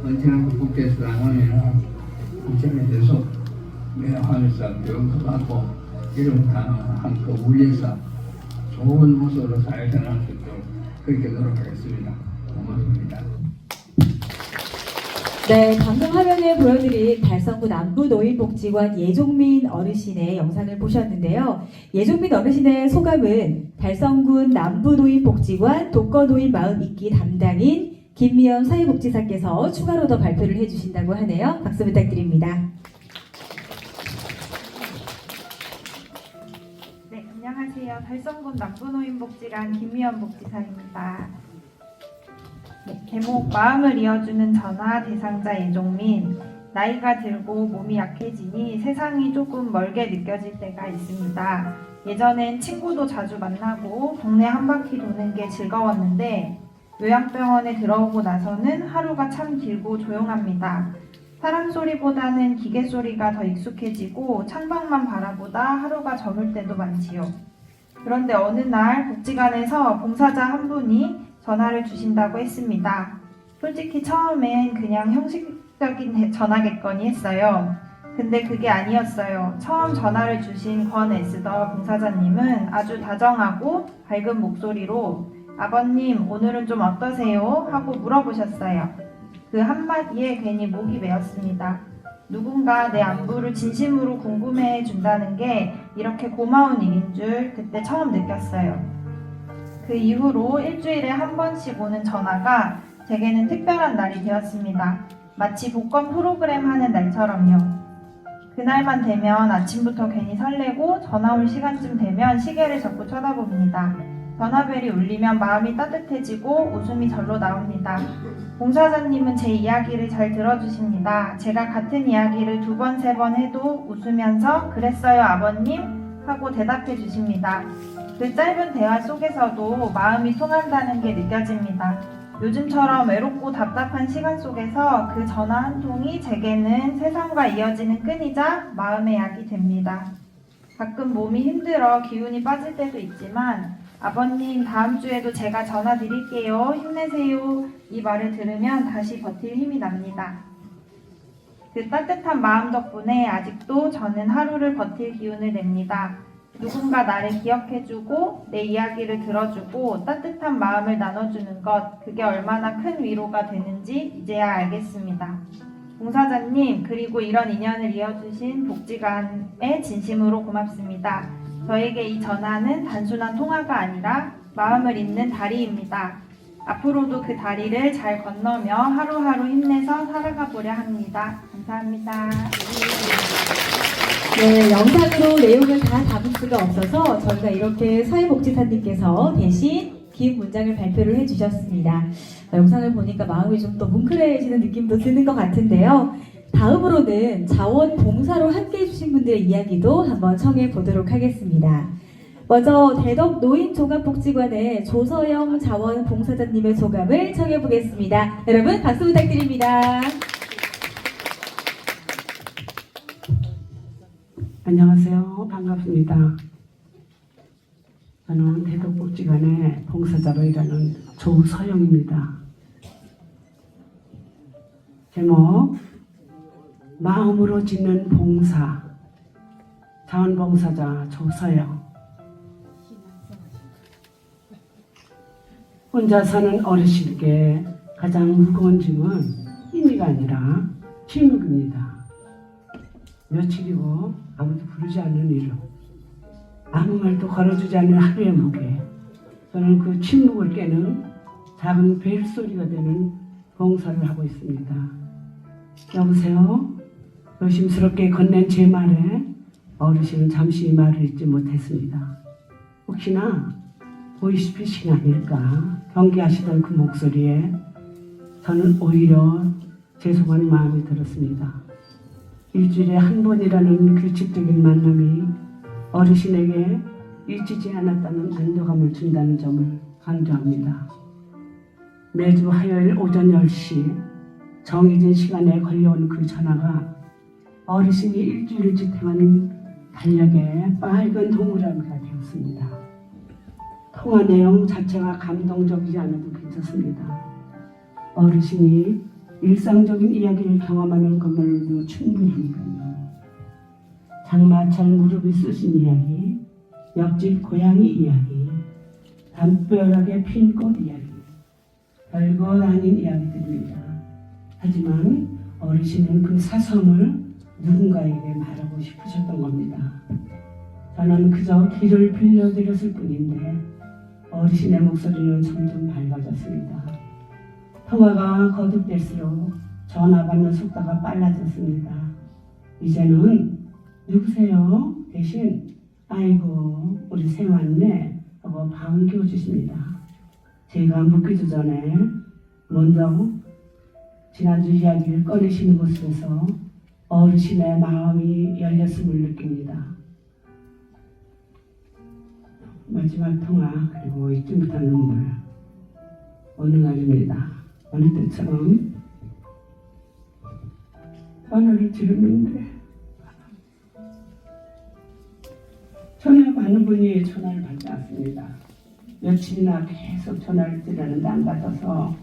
언제나 복지에서 나가면 복지관에 대해서 매하면서 배움도 받고 이런 한그 위에서 좋은 모습으로 사회생활할 수 있도록 그렇게 노력하겠습니다. 고맙습니다. 네, 방금 화면에 보여드린 달성구 남부노인복지관 예종민 어르신의 영상을 보셨는데요. 예종민 어르신의 소감은 달성군 남부노인복지관 독거노인 마음 잇기 담당인 김미연 사회복지사께서 추가로 더 발표를 해주신다고 하네요. 박수 부탁드립니다. 네, 안녕하세요. 달성군 남부노인복지관 김미연 복지사입니다. 네, 제목 마음을 이어주는 전화 대상자 예종민. 나이가 들고 몸이 약해지니 세상이 조금 멀게 느껴질 때가 있습니다. 예전엔 친구도 자주 만나고 동네 한 바퀴 도는 게 즐거웠는데 요양병원에 들어오고 나서는 하루가 참 길고 조용합니다. 사람 소리보다는 기계 소리가 더 익숙해지고 창밖만 바라보다 하루가 저물 때도 많지요. 그런데 어느 날 복지관에서 봉사자 한 분이 전화를 주신다고 했습니다. 솔직히 처음엔 그냥 형식적인 전화겠거니 했어요. 근데 그게 아니었어요. 처음 전화를 주신 권에스더 봉사자님은 아주 다정하고 밝은 목소리로 아버님 오늘은 좀 어떠세요? 하고 물어보셨어요. 그 한마디에 괜히 목이 메었습니다. 누군가 내 안부를 진심으로 궁금해해 준다는 게 이렇게 고마운 일인 줄 그때 처음 느꼈어요. 그 이후로 일주일에 한 번씩 오는 전화가 제게는 특별한 날이 되었습니다. 마치 복권 프로그램 하는 날처럼요. 그날만 되면 아침부터 괜히 설레고 전화 올 시간쯤 되면 시계를 자꾸 쳐다봅니다. 전화벨이 울리면 마음이 따뜻해지고 웃음이 절로 나옵니다. 봉사자님은 제 이야기를 잘 들어주십니다. 제가 같은 이야기를 2번, 3번 해도 웃으면서 그랬어요 아버님 하고 대답해 주십니다. 그 짧은 대화 속에서도 마음이 통한다는 게 느껴집니다. 요즘처럼 외롭고 답답한 시간 속에서 그 전화 한 통이 제게는 세상과 이어지는 끈이자 마음의 약이 됩니다. 가끔 몸이 힘들어 기운이 빠질 때도 있지만 아버님 다음 주에도 제가 전화 드릴게요. 힘내세요. 이 말을 들으면 다시 버틸 힘이 납니다. 그 따뜻한 마음 덕분에 아직도 저는 하루를 버틸 기운을 냅니다. 누군가 나를 기억해주고 내 이야기를 들어주고 따뜻한 마음을 나눠주는 것, 그게 얼마나 큰 위로가 되는지 이제야 알겠습니다. 봉사자님, 그리고 이런 인연을 이어주신 복지관에 진심으로 고맙습니다. 저에게 이 전화는 단순한 통화가 아니라 마음을 잇는 다리입니다. 앞으로도 그 다리를 잘 건너며 하루하루 힘내서 살아가 보려 합니다. 감사합니다. 네, 영상으로 내용을 다 담을 수가 없어서 저희가 이렇게 사회복지사님께서 대신 긴 문장을 발표를 해주셨습니다. 영상을 보니까 마음이 좀 더 뭉클해지는 느낌도 드는 것 같은데요. 다음으로는 자원봉사로 함께 해주신 분들의 이야기도 한번 청해 보도록 하겠습니다. 먼저 대덕 노인종합복지관의 조서영 자원봉사자님의 소감을 청해 보겠습니다. 여러분 박수 부탁드립니다. 안녕하세요. 반갑습니다. 저는 대덕복지관의 봉사자로 일하는 조서영입니다. 제목 마음으로 짓는 봉사. 자원봉사자 조서영. 혼자 사는 어르신께 가장 무거운 짐은 힘이가 아니라 침묵입니다. 며칠이고 아무도 부르지 않는 이름, 아무 말도 걸어주지 않는 하루의 무게. 저는 그 침묵을 깨는 작은 벨소리가 되는 봉사를 하고 있습니다. 여보세요? 조심스럽게 건넨 제 말에 어르신은 잠시 말을 잊지 못했습니다. 혹시나 보이스피싱 아닐까 경계하시던 그 목소리에 저는 오히려 죄송한 마음이 들었습니다. 일주일에 한 번이라는 규칙적인 만남이 어르신에게 잊히지 않았다는 안도감을 준다는 점을 강조합니다. 매주 화요일 오전 10시 정해진 시간에 걸려온 그 전화가 어르신이 일주일째 행하는 달력에 빨간 동그라미가 되었습니다. 통화 내용 자체가 감동적이지 않아도 괜찮습니다. 어르신이 일상적인 이야기를 경험하는 것만으로도 충분하니까요. 장마철 무릎이 쑤신 이야기, 옆집 고양이 이야기, 담벼락에 핀 꽃 이야기, 별거 아닌 이야기들입니다. 하지만 어르신은 그 사성을 누군가에게 말하고 싶으셨던 겁니다. 저는 그저 길을 빌려드렸을 뿐인데 어르신의 목소리는 점점 밝아졌습니다. 통화가 거듭될수록 전화 받는 속도가 빨라졌습니다. 이제는 누구세요? 대신 아이고 우리 새 왔네 하고 반겨 주십니다. 제가 묻기도 전에 먼저 지난주 이야기를 꺼내시는 곳에서 어르신의 마음이 열렸음을 느낍니다. 마지막 통화 그리고 이쯤부터 눈물. 어느 날입니다. 어느 때처럼 전화를 들었는데 전화 받는 분이 전화를 받지 않습니다. 며칠이나 계속 전화를 드렸는데 안 받아서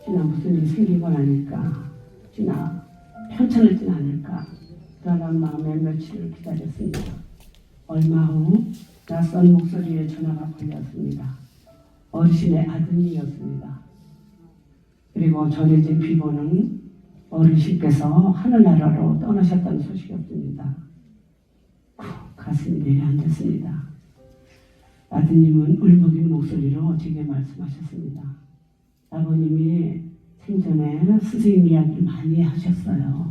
지나 무슨 일이 생기고 나니까 지나 편찮을진 않을까 그러한 마음에 며칠을 기다렸습니다. 얼마 후 낯선 목소리에 전화가 걸렸습니다. 어르신의 아드님이었습니다. 그리고 전해진 비번은 어르신께서 하늘나라로 떠나셨다는 소식이었습니다. 가슴이 내려앉았습니다. 아드님은 울먹인 목소리로 제게 말씀하셨습니다. 아버님이 생전에 스승님 이야기를 많이 하셨어요.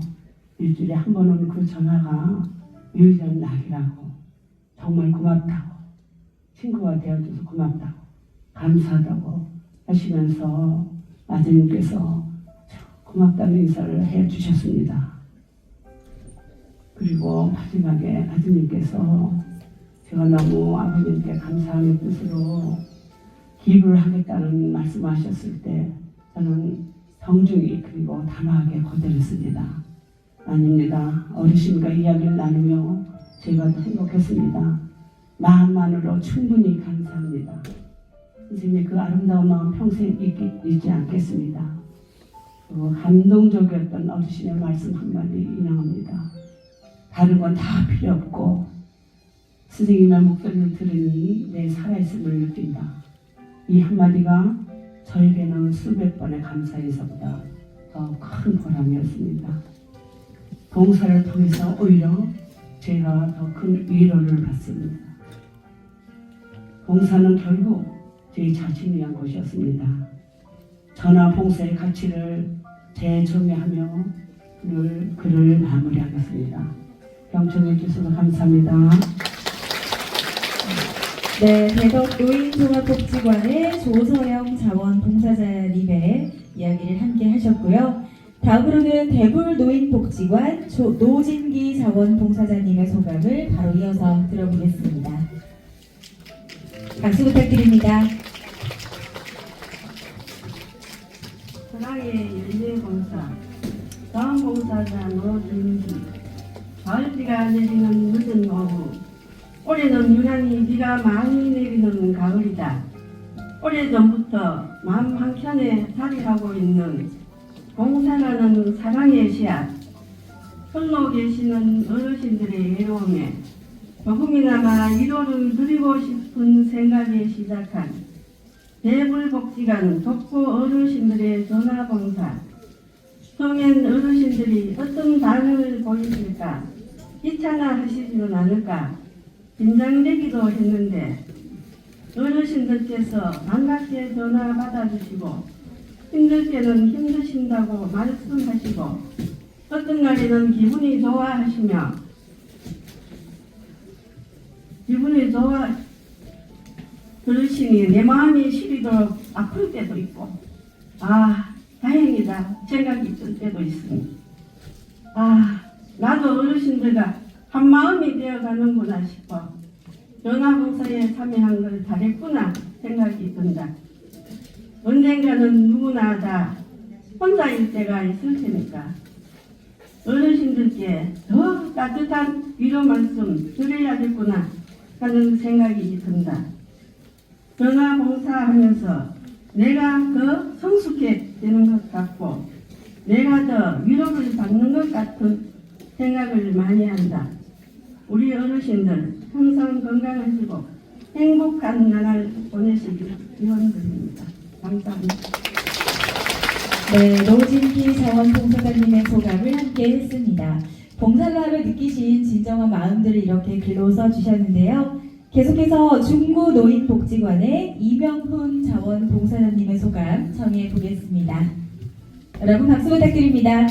일주일에 한 번은 그 전화가 유일한 낙이라고 정말 고맙다고 친구가 되어줘서 고맙다고 감사하다고 하시면서 아드님께서 고맙다는 인사를 해주셨습니다. 그리고 마지막에 아드님께서 제가 너무 아버님께 감사하는 뜻으로 기부를 하겠다는 말씀하셨을 때 저는 정중히 그리고 단호하게 거절했습니다. 아닙니다. 어르신과 이야기를 나누며 제가 더 행복했습니다. 마음만으로 충분히 감사합니다. 선생님의 그 아름다운 마음 평생 잊지 않겠습니다. 그리고 감동적이었던 어르신의 말씀 한마디 인용합니다. 다른 건 다 필요 없고 선생님의 목소리를 들으니 내 살아있음을 느낀다. 이 한마디가 저에게는 수백 번의 감사 인사보다 더 큰 보람이었습니다. 봉사를 통해서 오히려 제가 더 큰 위로를 받습니다. 봉사는 결국 제 자신을 위한 것이었습니다. 전화 봉사의 가치를 재정의하며 글을 마무리하겠습니다. 경청해 주셔서 감사합니다. 네, 대덕 노인종합복지관의 조서영 자원봉사자님의 이야기를 함께 하셨고요. 다음으로는 대불 노인복지관 노진기 자원봉사자님의 소감을 바로 이어서 들어보겠습니다. 박수 부탁드립니다. 사랑의 연례봉사 자원봉사자 노진기 가을비가 내리는 늦은 오후 올해는 유난히 비가 많이 내리는 가을이다. 오래전부터 마음 한켠에 자리하고 있는 봉사라는 사랑의 씨앗 홀로 계시는 어르신들의 외로움에 조금이나마 위로를 드리고 싶은 생각에 시작한 대불복지관 독고 어르신들의 전화봉사. 성인 어르신들이 어떤 반응을 보이실까 귀찮아하시지는 않을까 긴장되기도 했는데 어르신들께서 반갑게 전화 받아주시고 힘들 때는 힘드신다고 말씀하시고 어떤 날에는 기분이 좋아 들으시니 내 마음이 시리도록 아플 때도 있고 다행이다 생각이 들 때도 있습니다. 나도 어르신들과 한 마음이 되어가는구나 싶어 전화봉사에 참여한 걸 잘했구나 생각이 든다. 언젠가는 누구나 다 혼자일 때가 있을 테니까 어르신들께 더 따뜻한 위로 말씀 드려야겠구나 하는 생각이 든다. 전화봉사하면서 내가 더 성숙해지는 것 같고 내가 더 위로를 받는 것 같은 생각을 많이 한다. 우리 어르신들 항상 건강하시고 행복한 나날 보내시길 기원드립니다. 감사합니다. 네, 노진기 자원봉사자님의 소감을 함께 했습니다. 봉사를 하며 느끼신 진정한 마음들을 이렇게 글로 써주셨는데요. 계속해서 중구 노인복지관의 이명훈 자원봉사자님의 소감 청해 보겠습니다. 여러분 박수 부탁드립니다.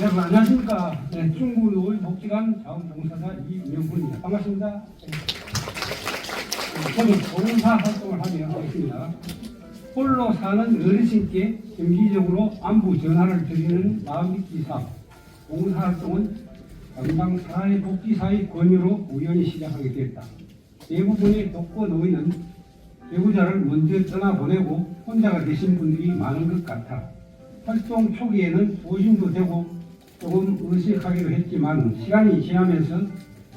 여러분 안녕하십니까. 네, 중구 노인복지관 자원봉사자 이명훈입니다. 반갑습니다. 저는 봉사 활동을 하며 있습니다. 홀로 사는 어르신께 정기적으로 안부 전화를 드리는 마음믿기 사업. 봉사활동은 담당 사회복지사의 권유로 우연히 시작하게 되었다. 대부분의 독거 노인은 배우자를 먼저 떠나보내고 혼자가 되신 분들이 많은 것 같아 활동 초기에는 조심도 되고 조금 어색하기도 했지만 시간이 지나면서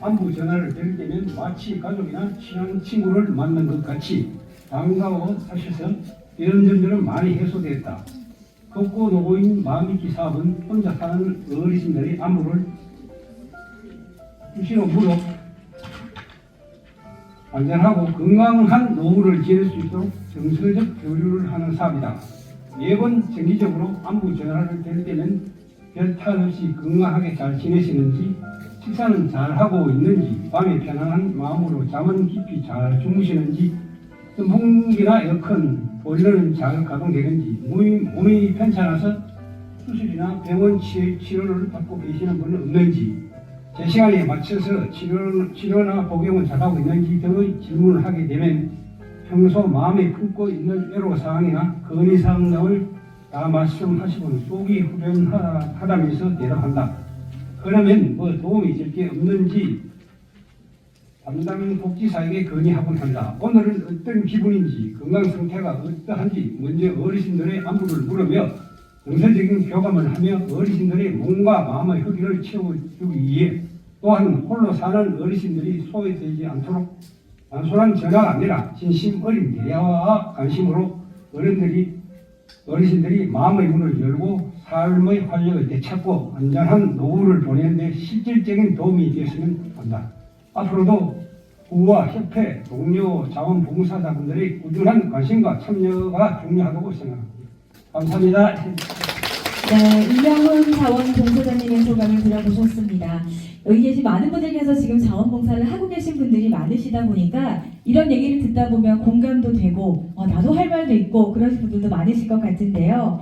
안부 전화를 드릴 때면 마치 가족이나 친한 친구를 만난 것 같이 반가워 하셔서 이런 점들은 많이 해소됐다. 독거 노인 마음믿기 사업은 혼자 사는 어르신들의 안부를 수시로 물어 안전하고 건강한 노후를 지낼 수 있도록 정서적 교류를 하는 사업이다. 매번 정기적으로 안부 전화를 드릴 때는 별 탈 없이 건강하게 잘 지내시는지, 식사는 잘 하고 있는지, 밤에 편안한 마음으로 잠은 깊이 잘 주무시는지, 선풍기나 에어컨, 보일러는 잘 가동되는지, 몸이 편찮아서 수술이나 병원 치료를 받고 계시는 분은 없는지, 제 시간에 맞춰서 치료나 복용을 잘하고 있는지 등의 질문을 하게 되면 평소 마음에 품고 있는 애로사항이나 건의사항 등을 다 말씀하시고는 속이 후련하다면서 대답한다. 그러면 뭐 도움이 될 게 없는지 담당 복지사에게 건의하곤 한다. 오늘은 어떤 기분인지, 건강 상태가 어떠한지 먼저 어르신들의 안부를 물으며 정서적인 교감을 하며 어르신들의 몸과 마음의 허기를 채워주기 위해 또한 홀로 사는 어르신들이 소외되지 않도록 단순한 전화가 아니라 진심 어린 대화와 관심으로 어르신들이 마음의 문을 열고 삶의 활력을 되찾고 안전한 노후를 보내는 데 실질적인 도움이 되었으면 한다. 앞으로도 구와 협회, 동료, 자원봉사자분들의 꾸준한 관심과 참여가 중요하다고 생각합니다. 감사합니다. 네, 이명훈 자원봉사자님의 소감을 들어보셨습니다. 여기 계신 많은 분들께서 지금 자원봉사를 하고 계신 분들이 많으시다 보니까 이런 얘기를 듣다 보면 공감도 되고 나도 할 말도 있고 그러신 분들도 많으실 것 같은데요.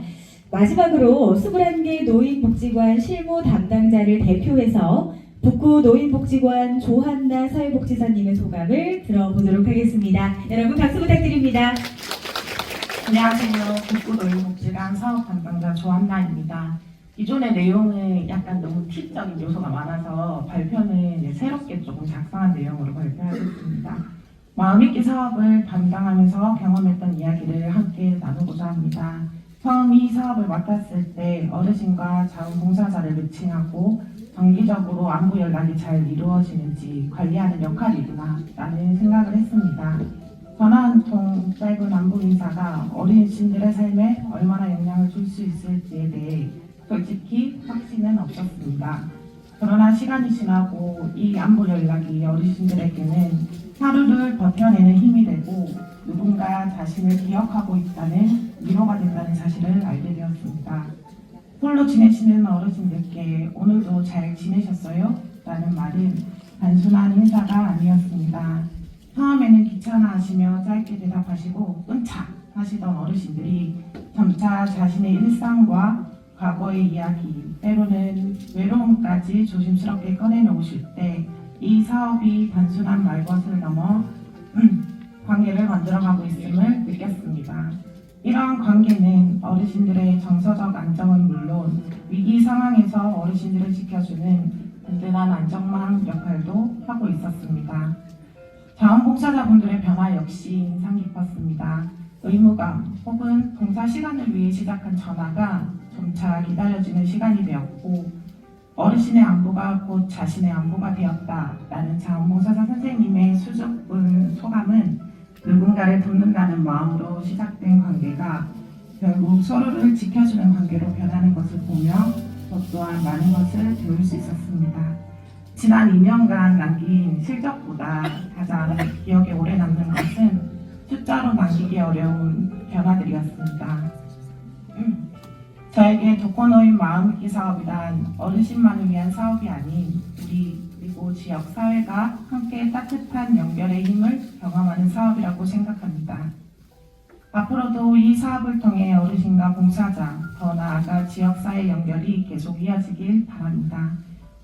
마지막으로 21개 노인복지관 실무 담당자를 대표해서 북구 노인복지관 조한나 사회복지사님의 소감을 들어보도록 하겠습니다. 여러분 박수 부탁드립니다. 안녕하세요. 북구 노인복지관 사업 담당자 조한나입니다. 기존의 내용은 약간 너무 티적인 요소가 많아서 발표는 새롭게 조금 작성한 내용으로 발표하겠습니다. 마음있기 사업을 담당하면서 경험했던 이야기를 함께 나누고자 합니다. 처음 이 사업을 맡았을 때 어르신과 자원봉사자를 매칭하고 정기적으로 안부 연락이 잘 이루어지는지 관리하는 역할이구나 라는 생각을 했습니다. 전화 한 통 짧은 안부 인사가 어르신들의 삶에 얼마나 영향을 줄 수 있을지에 대해 솔직히 확신은 없었습니다. 그러나 시간이 지나고 이 안부 연락이 어르신들에게는 하루를 버텨내는 힘이 되고 누군가 자신을 기억하고 있다는 위로가 된다는 사실을 알게 되었습니다. 홀로 지내시는 어르신들께 오늘도 잘 지내셨어요? 라는 말은 단순한 인사가 아니었습니다. 처음에는 귀찮아하시며 짧게 대답하시고 끈차 하시던 어르신들이 점차 자신의 일상과 과거의 이야기, 때로는 외로움까지 조심스럽게 꺼내놓으실 때 이 사업이 단순한 말벗을 넘어 관계를 만들어가고 있음을 느꼈습니다. 이러한 관계는 어르신들의 정서적 안정은 물론 위기 상황에서 어르신들을 지켜주는 든든한 안정망 역할도 하고 있었습니다. 자원봉사자분들의 변화 역시 인상 깊었습니다. 의무감 혹은 봉사 시간을 위해 시작한 전화가 점차 기다려지는 시간이 되었고 어르신의 안부가 곧 자신의 안부가 되었다라는 자원봉사자 선생님의 수줍은 소감은 누군가를 돕는다는 마음으로 시작된 관계가 결국 서로를 지켜주는 관계로 변하는 것을 보며 저 또한 많은 것을 배울 수 있었습니다. 지난 2년간 남긴 실적보다 가장 기억에 오래 남는 것은 숫자로 남기기 어려운 변화들이었습니다. 저에게 독거노인 마음있기 사업이란 어르신만을 위한 사업이 아닌 우리 그리고 지역 사회가 함께 따뜻한 연결의 힘을 경험하는 사업이라고 생각합니다. 앞으로도 이 사업을 통해 어르신과 봉사자, 더 나아가 지역사회 연결이 계속 이어지길 바랍니다.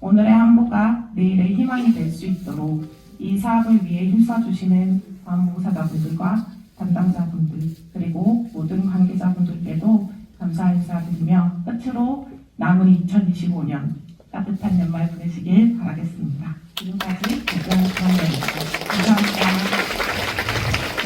오늘의 한보가 내일의 희망이 될 수 있도록 이 사업을 위해 힘써주시는 자원봉사자분들과 담당자분들 그리고 모든 관계자분들께도 감사 인사드리며 끝으로 남은 2025년 따뜻한 연말 보내시길 바라겠습니다. 지금까지 대전주원장이었습니다. 감사합니다.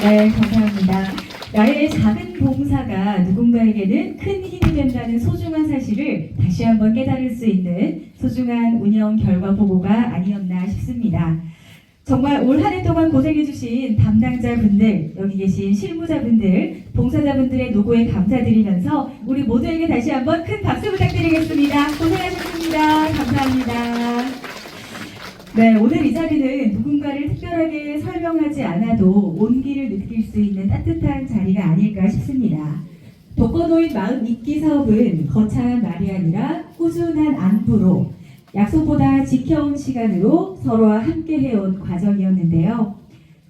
네, 감사합니다. 나의 작은 봉사가 누군가에게는 큰 힘이 된다는 소중한 사실을 다시 한번 깨달을 수 있는 소중한 운영 결과 보고가 아니었나 싶습니다. 정말 올 한 해 동안 고생해주신 담당자분들, 여기 계신 실무자분들, 봉사자분들의 노고에 감사드리면서 우리 모두에게 다시 한번 큰 박수 부탁드리겠습니다. 고생하셨습니다. 감사합니다. 네, 오늘 이 자리는 누군가를 특별하게 설명하지 않아도 온기를 느낄 수 있는 따뜻한 자리가 아닐까 싶습니다. 독거노인 마음 잊기 사업은 거창한 말이 아니라 꾸준한 안부로 약속보다 지켜온 시간으로 서로와 함께 해온 과정이었는데요.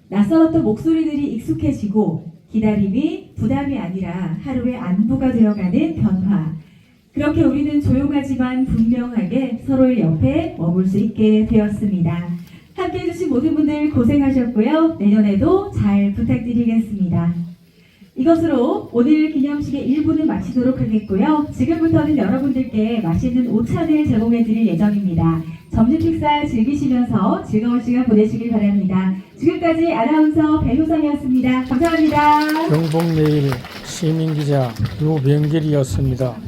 낯설었던 목소리들이 익숙해지고 기다림이 부담이 아니라 하루의 안부가 되어가는 변화. 그렇게 우리는 조용하지만 분명하게 서로의 옆에 머물 수 있게 되었습니다. 함께 해주신 모든 분들 고생하셨고요. 내년에도 잘 부탁드리겠습니다. 이것으로 오늘 기념식의 1부는 마치도록 하겠고요. 지금부터는 여러분들께 맛있는 오찬을 제공해 드릴 예정입니다. 점심 식사 즐기시면서 즐거운 시간 보내시길 바랍니다. 지금까지 아나운서 배효상이었습니다. 감사합니다. 경북매일 시민기자 유명길이었습니다.